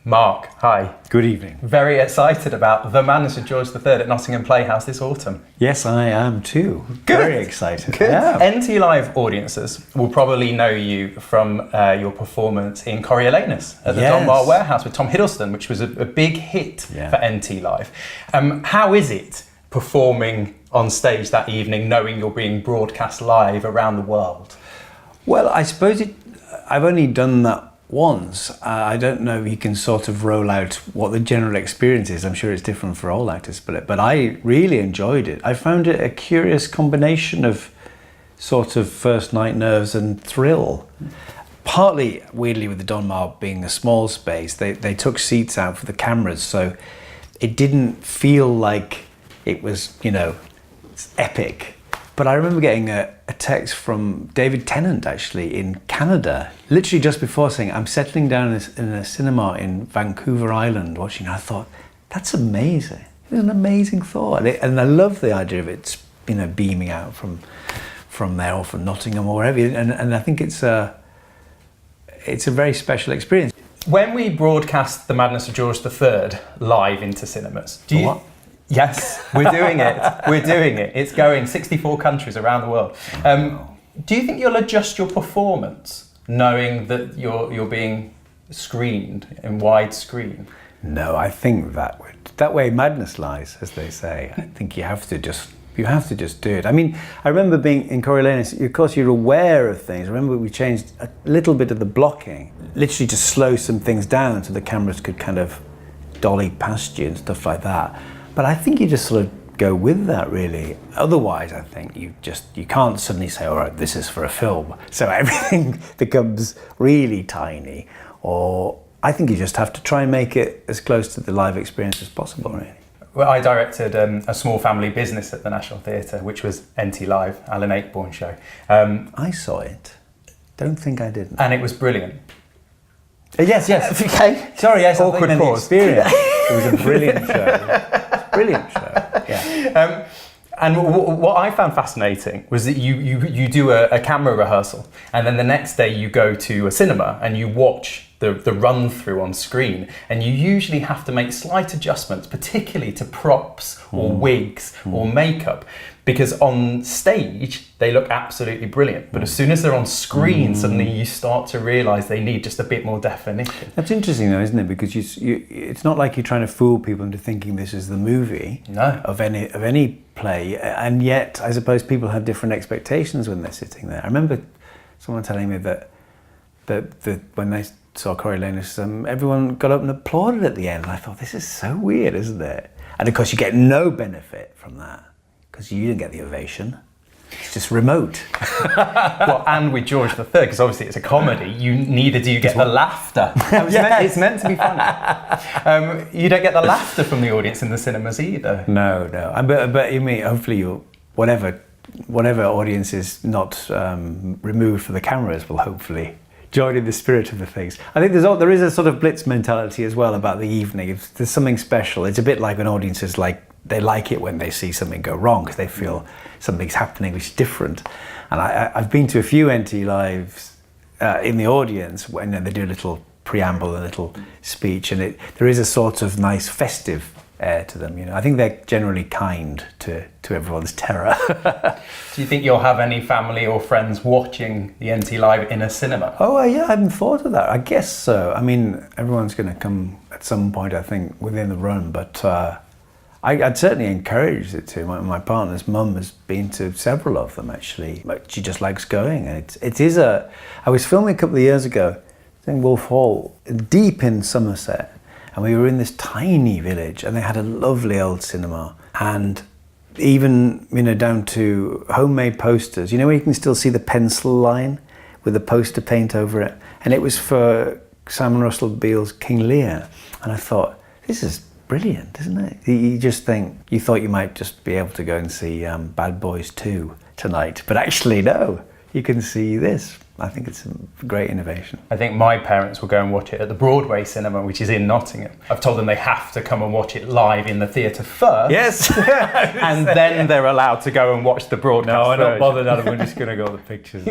Mark, hi. Good evening. Very excited about The Madness of George III at Nottingham Playhouse this autumn. Yes, I am too. Good. Very excited. Good. Yeah. NT Live audiences will probably know you from your performance in Coriolanus at the Donmar Warehouse with Tom Hiddleston, which was a big hit for NT Live. How is it performing on stage that evening, knowing you're being broadcast live around the world? Well, I suppose I've only done that once. I don't know if you can sort of roll out what the general experience is. I'm sure it's different for all actors, but I really enjoyed it. I found it a curious combination of sort of first night nerves and thrill. Partly, weirdly, with the Donmar being a small space, they took seats out for the cameras, so it didn't feel like it was, you know, it's epic. But I remember getting a text from David Tennant, actually, in Canada, literally just before saying, I'm settling down in a cinema in Vancouver Island watching. I thought, that's amazing. It was an amazing thought. And I love the idea of it, you know, beaming out from there or from Nottingham or wherever. And I think it's a very special experience. When we broadcast The Madness of George III live into cinemas, do you... What? Yes, we're doing it. We're doing it. It's going 64 countries around the world. Do you think you'll adjust your performance knowing that you're being screened in widescreen? No, I think that way madness lies, as they say. I think you have to just do it. I mean, I remember being in Coriolanus, of course you're aware of things. I remember we changed a little bit of the blocking, literally to slow some things down so the cameras could kind of dolly past you and stuff like that. But I think you just sort of go with that, really. Otherwise, I think you can't suddenly say, all right, this is for a film. So everything becomes really tiny. Or I think you just have to try and make it as close to the live experience as possible, really. Well, I directed a small family business at the National Theatre, which was NT Live, Alan Ayckbourn show. I saw it. Don't think I didn't. And it was brilliant. Yes. Okay. Sorry, yes. Awkward pause. Experience. It was a brilliant show. Brilliant show. Yeah. And what I found fascinating was that you do a camera rehearsal, and then the next day you go to a cinema and you watch the run through on screen, and you usually have to make slight adjustments, particularly to props or wigs or makeup, because on stage they look absolutely brilliant, but as soon as they're on screen, suddenly you start to realise they need just a bit more definition. That's interesting though, isn't it? Because it's not like you're trying to fool people into thinking this is the movie of any play, and yet I suppose people have different expectations when they're sitting there. I remember someone telling me that when they saw Coriolanus, everyone got up and applauded at the end, and I thought, this is so weird, isn't it? And of course you get no benefit from that, because you didn't get the ovation. It's just remote. Well, and with George III, because obviously it's a comedy, neither do you get the laughter. It's meant to be funny. You don't get the laughter from the audience in the cinemas either. No. But you mean, hopefully whatever audience is not removed for the cameras will hopefully join in the spirit of the things. I think there is a sort of blitz mentality as well about the evening. If there's something special, it's a bit like when audiences they like it when they see something go wrong, because they feel something's happening which is different. And I've been to a few NT Lives in the audience when they do a little preamble, a little speech, and there is a sort of nice festive air to them. You know, I think they're generally kind to everyone's terror. Do you think you'll have any family or friends watching the NT Live in a cinema? Oh yeah, I hadn't thought of that. I guess so. I mean, everyone's going to come at some point, I think, within the run, but I'd certainly encourage it to. My partner's mum has been to several of them, actually. She just likes going. And I was filming a couple of years ago in Wolf Hall, deep in Somerset, and we were in this tiny village, and they had a lovely old cinema, and even, you know, down to homemade posters. You know, where you can still see the pencil line with the poster paint over it, and it was for Simon Russell Beale's King Lear. And I thought, this is brilliant, isn't it? You just think, you thought you might just be able to go and see Bad Boys 2 tonight, but actually no, you can see this. I think it's a great innovation. I think my parents will go and watch it at the Broadway cinema, which is in Nottingham. I've told them they have to come and watch it live in the theatre first. Yes. And then they're allowed to go and watch the broadcast version. I'm not bothered. I'm just going to go to the pictures.